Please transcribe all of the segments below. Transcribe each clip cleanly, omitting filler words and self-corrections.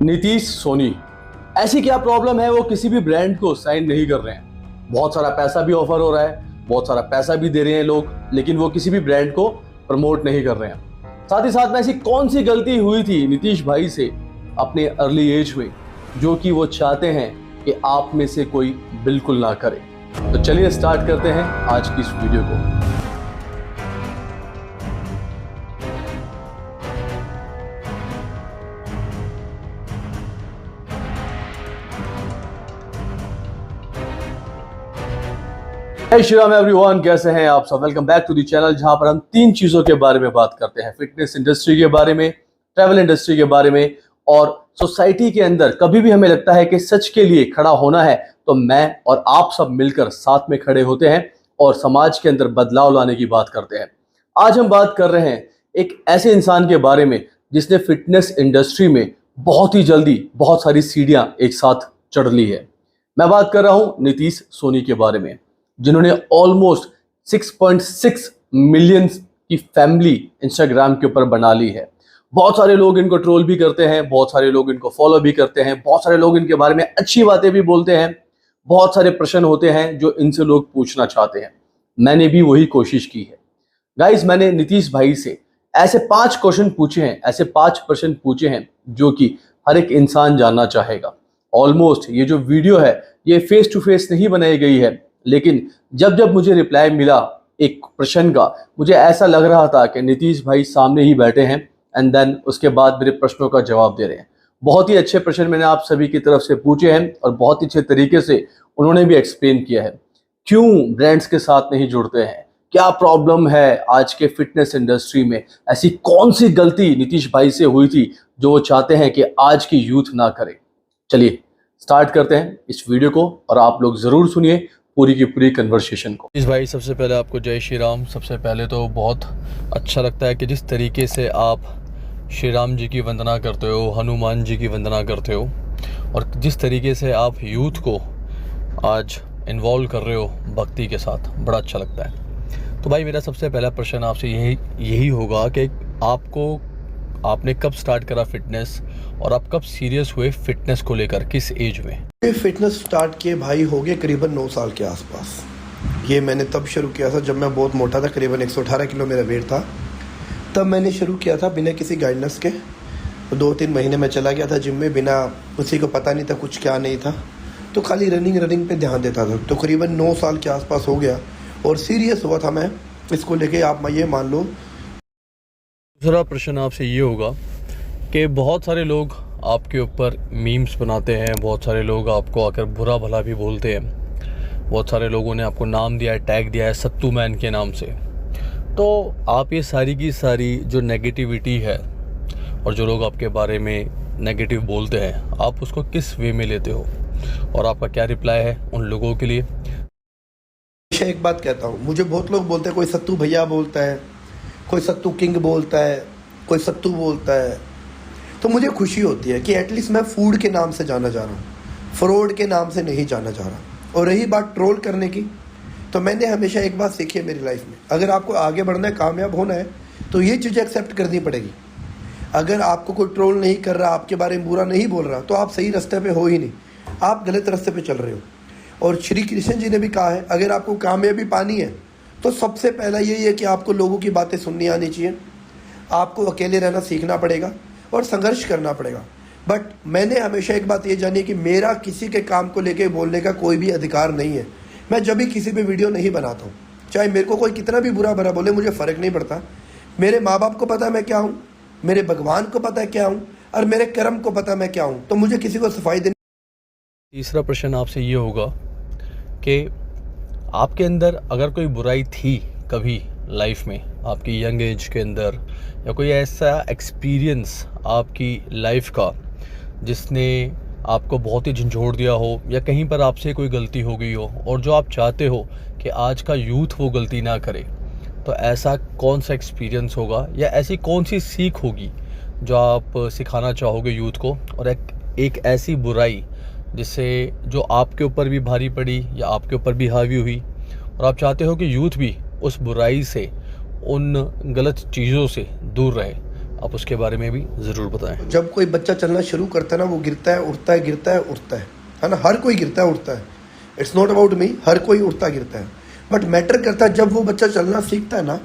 नीतीश सोनी, ऐसी क्या प्रॉब्लम है वो किसी भी ब्रांड को साइन नहीं कर रहे हैं। बहुत सारा पैसा भी ऑफर हो रहा है, बहुत सारा पैसा भी दे रहे हैं लोग, लेकिन वो किसी भी ब्रांड को प्रमोट नहीं कर रहे हैं। साथ ही साथ में ऐसी कौन सी गलती हुई थी नीतीश भाई से अपने अर्ली एज में, जो कि वो चाहते हैं कि आप में से कोई बिल्कुल ना करे। तो चलिए स्टार्ट करते हैं आज की इस वीडियो को। जय श्री राम एवरीवन, कैसे हैं आप सब। Welcome back to the channel, जहां पर हम तीन चीजों के बारे में बात करते हैं। फिटनेस इंडस्ट्री के बारे में, ट्रैवल इंडस्ट्री के बारे में और सोसाइटी के अंदर कभी भी हमें लगता है कि सच के लिए खड़ा होना है तो मैं और आप सब मिलकर साथ में खड़े होते हैं और समाज के अंदर बदलाव लाने की बात करते हैं। आज हम बात कर रहे हैं एक ऐसे इंसान के बारे में जिसने फिटनेस इंडस्ट्री में बहुत ही जल्दी बहुत सारी सीढ़ियां एक साथ चढ़ ली है। मैं बात कर रहा हूं नीतीश सोनी के बारे में, जिन्होंने ऑलमोस्ट 6.6 मिलियन की फैमिली इंस्टाग्राम के ऊपर बना ली है। बहुत सारे लोग इनको ट्रोल भी करते हैं, बहुत सारे लोग इनको फॉलो भी करते हैं, बहुत सारे लोग इनके बारे में अच्छी बातें भी बोलते हैं। बहुत सारे प्रश्न होते हैं जो इनसे लोग पूछना चाहते हैं। मैंने भी वही कोशिश की है। गाइस, मैंने नीतीश भाई से ऐसे 5 क्वेश्चन पूछे हैं, ऐसे 5 प्रश्न पूछे हैं जो कि हर एक इंसान जानना चाहेगा। ऑलमोस्ट ये जो वीडियो है ये फेस टू फेस नहीं बनाई गई है, लेकिन जब जब मुझे रिप्लाई मिला एक प्रश्न का, मुझे ऐसा लग रहा था कि नीतीश भाई सामने ही बैठे हैं एंड देन उसके बाद मेरे प्रश्नों का जवाब दे रहे हैं। बहुत ही अच्छे प्रश्न मैंने आप सभी की तरफ से पूछे हैं और बहुत ही अच्छे तरीके से उन्होंने भी एक्सप्लेन किया है क्यों ब्रांड्स के साथ नहीं जुड़ते हैं, क्या प्रॉब्लम है आज के फिटनेस इंडस्ट्री में, ऐसी कौन सी गलती नीतीश भाई से हुई थी जो वो चाहते हैं कि आज की यूथ ना करे। चलिए स्टार्ट करते हैं इस वीडियो को और आप लोग जरूर सुनिए पूरी की पूरी कन्वर्सेशन को। इस भाई, सबसे पहले आपको जय श्री राम। सबसे पहले तो बहुत अच्छा लगता है कि जिस तरीके से आप श्री राम जी की वंदना करते हो, हनुमान जी की वंदना करते हो और जिस तरीके से आप यूथ को आज इन्वॉल्व कर रहे हो भक्ति के साथ, बड़ा अच्छा लगता है। तो भाई, मेरा सबसे पहला प्रश्न आपसे यही होगा कि आपने कब स्टार्ट करा फिटनेस और आप कब सीरियस हुए फिटनेस को लेकर, किस एज में? फिटनेस स्टार्ट किए भाई हो गए करीबन 9 साल के आसपास। ये मैंने तब शुरू किया था जब मैं बहुत मोटा था, करीबन 118 किलो मेरा वेट था। तब मैंने शुरू किया था बिना किसी गाइडेंस के। 2-3 महीने में चला गया था जिम में, बिना उसी को पता नहीं था कुछ क्या नहीं था, तो खाली रनिंग पे ध्यान देता था। तो करीबन 9 साल के आसपास हो गया और सीरियस हुआ था मैं इसको लेके, आप ये मान लो। दूसरा प्रश्न आपसे ये होगा कि बहुत सारे लोग आपके ऊपर मीम्स बनाते हैं, बहुत सारे लोग आपको आकर बुरा भला भी बोलते हैं, बहुत सारे लोगों ने आपको नाम दिया है, टैग दिया है सत्तू मैन के नाम से। तो आप ये सारी की सारी जो नेगेटिविटी है और जो लोग आपके बारे में नेगेटिव बोलते हैं, आप उसको किस वे में लेते हो और आपका क्या रिप्लाई है उन लोगों के लिए? एक बात कहता हूँ, मुझे बहुत लोग बोलते हैं, कोई सत्तू भैया बोलता है, कोई सत्तू किंग बोलता है, कोई सत्तू बोलता है। तो मुझे खुशी होती है कि एटलीस्ट मैं फूड के नाम से जाना जा रहा हूँ, फ्रॉड के नाम से नहीं जाना जा रहा। और रही बात ट्रोल करने की, तो मैंने हमेशा एक बात सीखी है मेरी लाइफ में, अगर आपको आगे बढ़ना है, कामयाब होना है, तो ये चीज़ें एक्सेप्ट करनी पड़ेगी। अगर आपको कोई ट्रोल नहीं कर रहा, आपके बारे में बुरा नहीं बोल रहा, तो आप सही रास्ते पे हो ही नहीं, आप गलत रास्ते पे चल रहे हो। और श्री कृष्ण जी ने भी कहा है, अगर आपको कामयाबी पानी है तो सबसे पहला यही है कि आपको लोगों की बातें सुननी आनी चाहिए, आपको अकेले रहना सीखना पड़ेगा और संघर्ष करना पड़ेगा। बट मैंने हमेशा एक बात ये जानी है कि मेरा किसी के काम को लेके बोलने का कोई भी अधिकार नहीं है। मैं जब भी किसी भी वीडियो नहीं बनाता हूँ, चाहे मेरे को कोई कितना भी बुरा भला बोले, मुझे फ़र्क नहीं पड़ता। मेरे माँ बाप को पता है मैं क्या हूँ, मेरे भगवान को पता है क्या हूँ, और मेरे कर्म को पता है मैं क्या हूँ, तो मुझे किसी को सफाई देनी। तीसरा प्रश्न आपसे ये होगा कि आपके अंदर अगर कोई बुराई थी कभी लाइफ में, आपकी यंग एज के अंदर, या कोई ऐसा एक्सपीरियंस आपकी लाइफ का जिसने आपको बहुत ही झंझोड़ दिया हो, या कहीं पर आपसे कोई गलती हो गई हो और जो आप चाहते हो कि आज का यूथ वो गलती ना करे, तो ऐसा कौन सा एक्सपीरियंस होगा या ऐसी कौन सी सीख होगी जो आप सिखाना चाहोगे यूथ को? और एक ऐसी बुराई जिससे जो आपके ऊपर भी भारी पड़ी या आपके ऊपर भी हावी हुई और आप चाहते हो कि यूथ भी उस बुराई से, उन गलत चीज़ों से दूर रहे, आप उसके बारे में भी ज़रूर बताएं। जब कोई बच्चा चलना शुरू करता है ना, वो गिरता है, उठता है, गिरता है, उठता है ना। हर कोई गिरता है, उठता है। इट्स नॉट अबाउट मी, हर कोई उठता गिरता है। बट मैटर करता है जब वो बच्चा चलना सीखता है ना,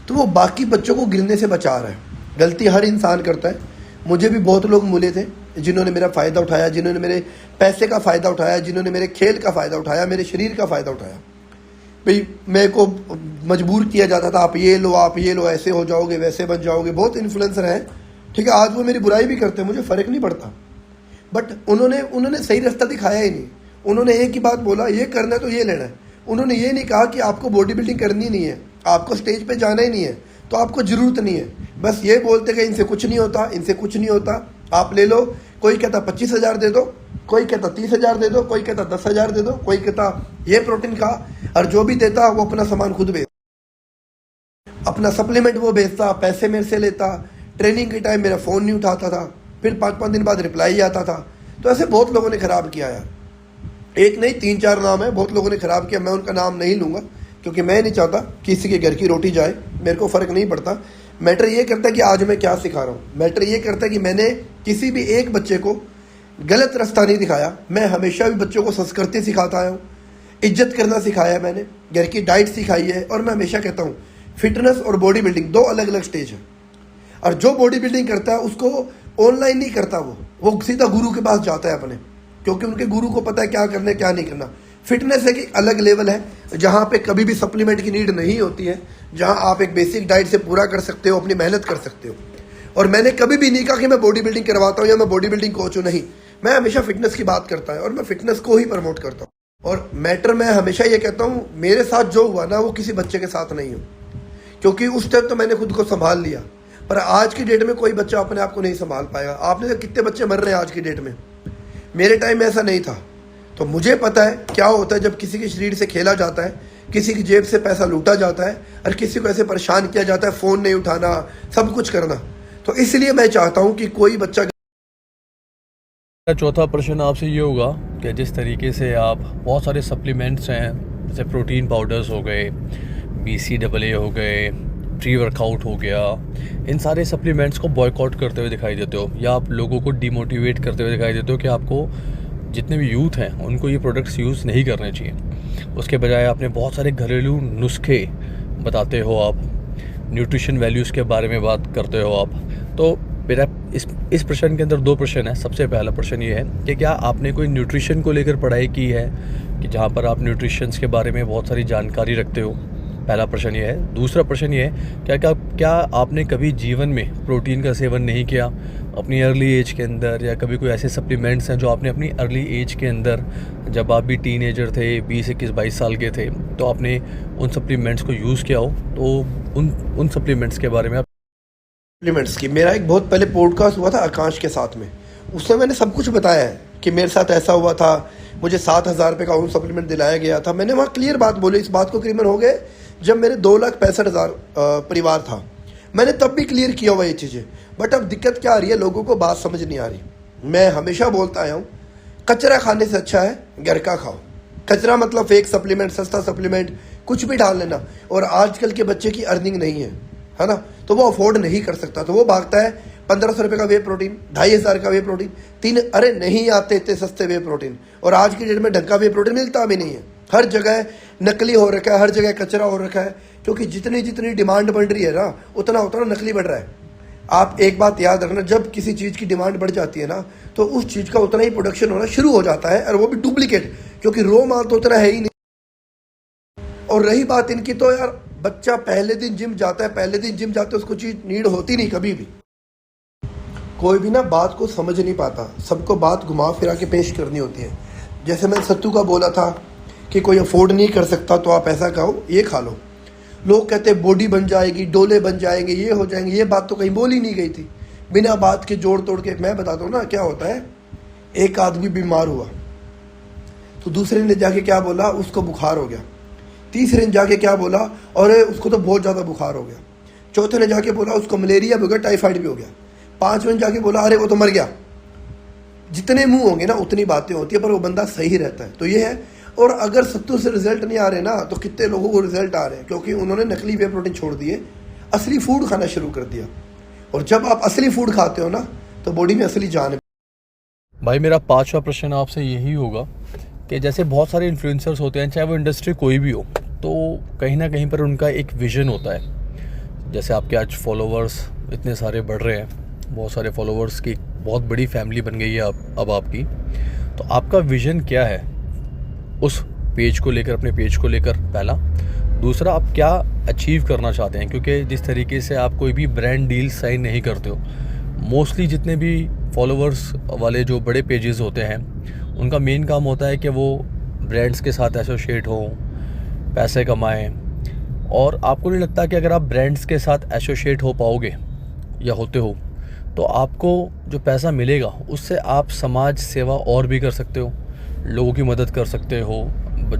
तो वो बाकी बच्चों को गिरने से बचा रहा है। गलती हर इंसान करता है। मुझे भी बहुत लोग मिले थे जिन्होंने मेरा फ़ायदा उठाया, जिन्होंने मेरे पैसे का फ़ायदा उठाया, जिन्होंने मेरे खेल का फ़ायदा उठाया, मेरे शरीर का फ़ायदा उठाया। भाई मेरे को मजबूर किया जाता था, आप ये लो, ऐसे हो जाओगे, वैसे बन जाओगे। बहुत इन्फ्लुएंसर हैं, ठीक है, आज वो मेरी बुराई भी करते हैं, मुझे फ़र्क नहीं पड़ता। बट उन्होंने सही रास्ता दिखाया ही नहीं। उन्होंने एक ही बात बोला, ये करना है तो ये लेना है। उन्होंने ये नहीं कहा कि आपको बॉडी बिल्डिंग करनी नहीं है, आपको स्टेज पे जाना ही नहीं है, तो आपको ज़रूरत नहीं है। बस ये बोलते कि इनसे कुछ नहीं होता, इनसे कुछ नहीं होता, आप ले लो। कोई कहता 25,000 दे दो, कोई कहता 30,000 दे दो, कोई कहता 10,000 दे दो, कोई कहता ये प्रोटीन खा। और जो भी देता वो अपना सामान खुद बेच, अपना सप्लीमेंट वो बेचता, पैसे मेरे से लेता। ट्रेनिंग के टाइम मेरा फ़ोन नहीं उठाता था, फिर 5-5 दिन बाद रिप्लाई आता था। तो ऐसे बहुत लोगों ने ख़राब किया यार, एक नहीं 3-4 नाम है, बहुत लोगों ने ख़राब किया। मैं उनका नाम नहीं लूँगा क्योंकि मैं नहीं चाहता किसी के घर की रोटी जाए, मेरे को फ़र्क नहीं पड़ता। मैटर ये करता है कि आज मैं क्या सिखा रहा हूँ। मैटर ये करता है कि मैंने किसी भी एक बच्चे को गलत रास्ता नहीं दिखाया। मैं हमेशा भी बच्चों को संस्कृति सिखाता आया हूँ, इज्जत करना सिखाया है मैंने, घर की डाइट सिखाई है। और मैं हमेशा कहता हूँ फिटनेस और बॉडी बिल्डिंग 2 अलग अलग स्टेज है। और जो बॉडी बिल्डिंग करता है उसको ऑनलाइन नहीं करता, वो सीधा गुरु के पास जाता है अपने, क्योंकि उनके गुरु को पता है क्या करना है क्या नहीं करना। फिटनेस एक अलग लेवल है जहाँ पे कभी भी सप्लीमेंट की नीड नहीं होती है, जहाँ आप एक बेसिक डाइट से पूरा कर सकते हो, अपनी मेहनत कर सकते हो। और मैंने कभी भी नहीं कहा कि मैं बॉडी बिल्डिंग करवाता हूँ या मैं बॉडी बिल्डिंग कोच हूँ, नहीं। मैं हमेशा फिटनेस की बात करता है और मैं फिटनेस को ही प्रमोट करता हूँ। और मैटर मैं हमेशा ये कहता हूँ, मेरे साथ जो हुआ ना वो किसी बच्चे के साथ नहीं हो, क्योंकि उस टाइम तो मैंने खुद को संभाल लिया। पर आज की डेट में कोई बच्चा अपने आप को नहीं संभाल पाएगा। आपने तो कितने बच्चे मर रहे हैं आज की डेट में, मेरे टाइम में ऐसा नहीं था। तो मुझे पता है क्या होता है जब किसी के शरीर से खेला जाता है, किसी की जेब से पैसा लूटा जाता है और किसी को ऐसे परेशान किया जाता है, फ़ोन नहीं उठाना, सब कुछ करना। तो इसलिए मैं चाहता हूँ कि कोई बच्चा। चौथा प्रश्न आपसे ये होगा कि जिस तरीके से आप बहुत सारे सप्लीमेंट्स हैं, जैसे प्रोटीन पाउडर्स हो गए, BCAA हो गए, प्री वर्कआउट हो गया, इन सारे सप्लीमेंट्स को बॉयकॉट करते हुए दिखाई देते हो, या आप लोगों को डिमोटिवेट करते हुए दिखाई देते हो कि आपको जितने भी यूथ हैं उनको ये प्रोडक्ट्स यूज़ नहीं करने चाहिए। उसके बजाय आपने बहुत सारे घरेलू नुस्खे बताते हो, आप न्यूट्रिशन वैल्यूज़ के बारे में बात करते हो आप। तो मेरा इस प्रश्न के अंदर 2 प्रश्न है। सबसे पहला प्रश्न ये है कि क्या आपने कोई न्यूट्रिशन को लेकर पढ़ाई की है, कि जहाँ पर आप न्यूट्रिशंस के बारे में बहुत सारी जानकारी रखते हो? पहला प्रश्न ये है। दूसरा प्रश्न ये है, क्या आपने कभी जीवन में प्रोटीन का सेवन नहीं किया अपनी अर्ली एज के अंदर, या कभी कोई ऐसे सप्लीमेंट्स हैं जो आपने अपनी अर्ली एज के अंदर, जब आप भी टीनेजर थे, 20, 21, 22 साल के थे, तो आपने उन सप्लीमेंट्स को यूज़ किया हो? तो उन सप्लीमेंट्स के बारे में आप। सप्लीमेंट्स की मेरा एक बहुत पहले पॉडकास्ट हुआ था आकाश के साथ में, उसमें मैंने सब कुछ बताया है कि मेरे साथ ऐसा हुआ था, मुझे 7,000 रुपये का उन सप्लीमेंट दिलाया गया था। मैंने वहाँ क्लियर बात बोली। इस बात को करीबन हो गए जब मेरे 2,65,000 परिवार था, मैंने तब भी क्लियर किया हुआ ये चीज़ें। बट अब दिक्कत क्या आ रही है, लोगों को बात समझ नहीं आ रही। मैं हमेशा बोलता आया हूँ, कचरा खाने से अच्छा है घर का खाओ। कचरा मतलब फेक सप्लीमेंट, सस्ता सप्लीमेंट, कुछ भी डाल लेना। और आजकल के बच्चे की अर्निंग नहीं है ना, तो वो अफोर्ड नहीं कर सकता, तो वो भागता है 1,500 रुपये का वे प्रोटीन, 2,500 का वे प्रोटीन, 3 अरे नहीं आते इतने सस्ते वे प्रोटीन। और आज की डेट में ढंग का वे प्रोटीन मिलता भी नहीं है, हर जगह नकली हो रखा है, हर जगह कचरा हो रखा है। क्योंकि जितनी जितनी डिमांड बढ़ रही है ना, उतना उतना नकली बढ़ रहा है। आप एक बात याद रखना, जब किसी चीज़ की डिमांड बढ़ जाती है ना, तो उस चीज़ का उतना ही प्रोडक्शन होना शुरू हो जाता है, और वो भी डुप्लीकेट, क्योंकि रो माल तो उतना है ही नहीं। और रही बात इनकी, तो यार बच्चा पहले दिन जिम जाता है, उसको चीज़ नीड होती नहीं कभी भी। कोई भी ना बात को समझ नहीं पाता, सबको बात घुमा फिरा के पेश करनी होती है। जैसे मैंने सत्तू का बोला था कि कोई अफोर्ड नहीं कर सकता तो आप ऐसा खाओ, ये खा लो। लोग कहते हैं बॉडी बन जाएगी, डोले बन जाएंगे, ये हो जाएंगे, ये बात तो कहीं बोली नहीं गई थी। बिना बात के जोड़ तोड़ के मैं बताता हूँ ना क्या होता है। एक आदमी बीमार हुआ तो दूसरे ने जाके क्या बोला, उसको बुखार हो गया। तीसरे ने जाके क्या बोला, और उसको तो बहुत ज़्यादा बुखार हो गया। चौथे ने जाके बोला उसको मलेरिया भी हो गया, टाइफाइड भी हो गया। 5वें ने जाके बोला अरे वो तो मर गया। जितने मुंह होंगे ना उतनी बातें होती है, पर वो बंदा सही रहता है। तो ये है। और अगर सत्तू से रिजल्ट नहीं आ रहे ना, तो कितने लोगों को रिजल्ट आ रहे हैं, क्योंकि उन्होंने नकली वे प्रोटीन छोड़ दिए, असली फूड खाना शुरू कर दिया। और जब आप असली फूड खाते हो ना, तो बॉडी में असली जान है। भाई मेरा 5वां प्रश्न आपसे यही होगा कि जैसे बहुत सारे इन्फ्लुएंसर्स होते हैं, चाहे वो इंडस्ट्री कोई भी हो, तो कहीं ना कहीं पर उनका एक विज़न होता है। जैसे आपके आज फॉलोवर्स इतने सारे बढ़ रहे हैं, बहुत सारे फॉलोवर्स की बहुत बड़ी फैमिली बन गई है अब आपकी, तो आपका विज़न क्या है उस पेज को लेकर, अपने पेज को लेकर? पहला। दूसरा, आप क्या अचीव करना चाहते हैं? क्योंकि जिस तरीके से आप कोई भी ब्रांड डील साइन नहीं करते हो, मोस्टली जितने भी फॉलोवर्स वाले जो बड़े पेजेस होते हैं, उनका मेन काम होता है कि वो ब्रांड्स के साथ एसोसिएट हों, पैसे कमाएं। और आपको नहीं लगता कि अगर आप ब्रांड्स के साथ एसोसिएट हो पाओगे या होते हो, तो आपको जो पैसा मिलेगा उससे आप समाज सेवा और भी कर सकते हो, लोगों की मदद कर सकते हो,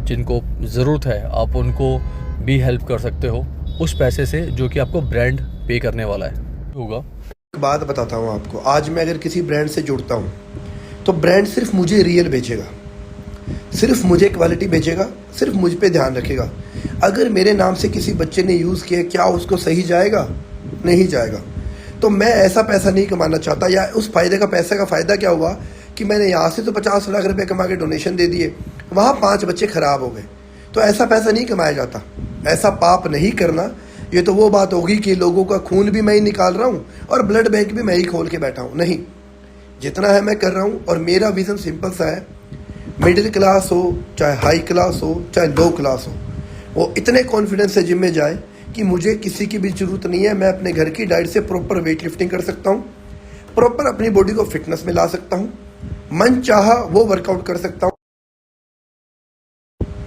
जिनको ज़रूरत है आप उनको भी हेल्प कर सकते हो उस पैसे से जो कि आपको ब्रांड पे करने वाला है होगा। एक बात बताता हूँ आपको, आज मैं अगर किसी ब्रांड से जुड़ता हूँ तो ब्रांड सिर्फ मुझे रियल बेचेगा, सिर्फ मुझे क्वालिटी बेचेगा, सिर्फ मुझ पे ध्यान रखेगा। अगर मेरे नाम से किसी बच्चे ने यूज़ किया, क्या उसको सही जाएगा? नहीं जाएगा। तो मैं ऐसा पैसा नहीं कमाना चाहता, या उस फायदे का पैसे का फ़ायदा क्या हुआ कि मैंने यहाँ से तो 50 लाख रुपए कमा के डोनेशन दे दिए, वहाँ 5 बच्चे खराब हो गए। तो ऐसा पैसा नहीं कमाया जाता, ऐसा पाप नहीं करना। ये तो वो बात होगी कि लोगों का खून भी मैं ही निकाल रहा हूँ और ब्लड बैंक भी मैं ही खोल के बैठा हूँ। नहीं, जितना है मैं कर रहा हूँ। और मेरा विज़न सिंपल सा है, मिडिल क्लास हो चाहे हाई क्लास हो चाहे लो क्लास हो, वो इतने कॉन्फिडेंस से जिम में जाए कि मुझे किसी की भी ज़रूरत नहीं है। मैं अपने घर की डाइट से प्रॉपर वेट लिफ्टिंग कर सकता हूँ, प्रॉपर अपनी बॉडी को फिटनेस में ला सकता हूँ, मन चाहा वो वर्कआउट कर सकता हूँ।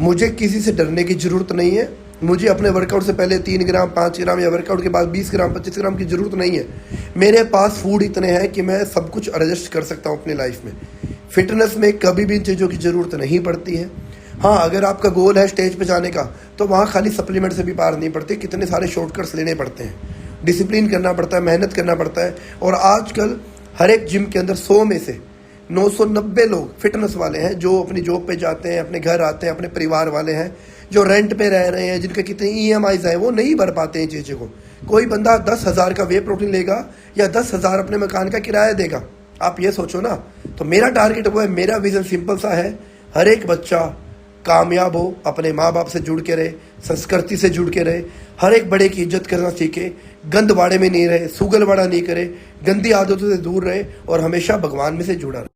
मुझे किसी से डरने की ज़रूरत नहीं है। मुझे अपने वर्कआउट से पहले 3 ग्राम 5 ग्राम या वर्कआउट के बाद 20 ग्राम 25 ग्राम की ज़रूरत नहीं है। मेरे पास फूड इतने हैं कि मैं सब कुछ एडजस्ट कर सकता हूँ अपनी लाइफ में। फिटनेस में कभी भी इन चीज़ों की ज़रूरत नहीं पड़ती है। हाँ, अगर आपका गोल है स्टेज पे जाने का, तो वहाँ खाली सप्लीमेंट से भी पार नहीं पड़ती, कितने सारे शॉर्टकट्स लेने पड़ते हैं, डिसिप्लिन करना पड़ता है, मेहनत करना पड़ता है। और आजकल हर एक जिम के अंदर 100 में से 990 लोग फिटनेस वाले हैं, जो अपनी जॉब पे जाते हैं, अपने घर आते हैं, अपने परिवार वाले हैं, जो रेंट पे रह रहे हैं, जिनके कितने EMIs हैं, वो नहीं भर पाते हैं चीज़ों को। कोई बंदा 10,000 का वे प्रोटीन लेगा या 10,000 अपने मकान का किराया देगा, आप ये सोचो ना। तो मेरा टारगेट वो है, मेरा विज़न सिंपल सा है, हर एक बच्चा कामयाब हो, अपने माँ बाप से जुड़ के रहे, संस्कृति से जुड़ के रहे, हर एक बड़े की इज्जत करना सीखे, गंदवाड़े में नहीं रहे, सुगलवाड़ा नहीं करे, गंदी आदतों से दूर रहे और हमेशा भगवान में से जुड़ा रहे।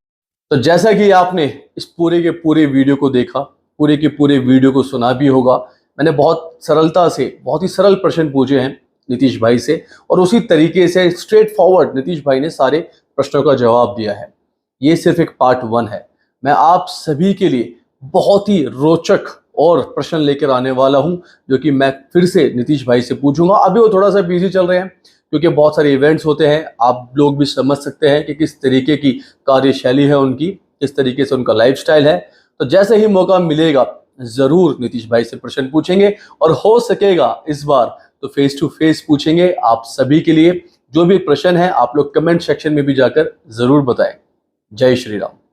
तो जैसा कि आपने इस पूरे के पूरे वीडियो को देखा, पूरे के पूरे वीडियो को सुना भी होगा, मैंने बहुत सरलता से बहुत ही सरल प्रश्न पूछे हैं नीतीश भाई से, और उसी तरीके से स्ट्रेट फॉरवर्ड नीतीश भाई ने सारे प्रश्नों का जवाब दिया है। ये सिर्फ एक पार्ट 1 है। मैं आप सभी के लिए बहुत ही रोचक और प्रश्न लेकर आने वाला हूं, जो कि मैं फिर से नीतीश भाई से पूछूंगा। अभी वो थोड़ा सा बिजी चल रहे हैं क्योंकि बहुत सारे इवेंट्स होते हैं। आप लोग भी समझ सकते हैं कि किस तरीके की कार्यशैली है उनकी, किस तरीके से उनका लाइफस्टाइल है। तो जैसे ही मौका मिलेगा जरूर नीतीश भाई से प्रश्न पूछेंगे, और हो सकेगा इस बार तो फेस टू फेस पूछेंगे। आप सभी के लिए जो भी प्रश्न है आप लोग कमेंट सेक्शन में भी जाकर जरूर बताएं। जय श्री राम।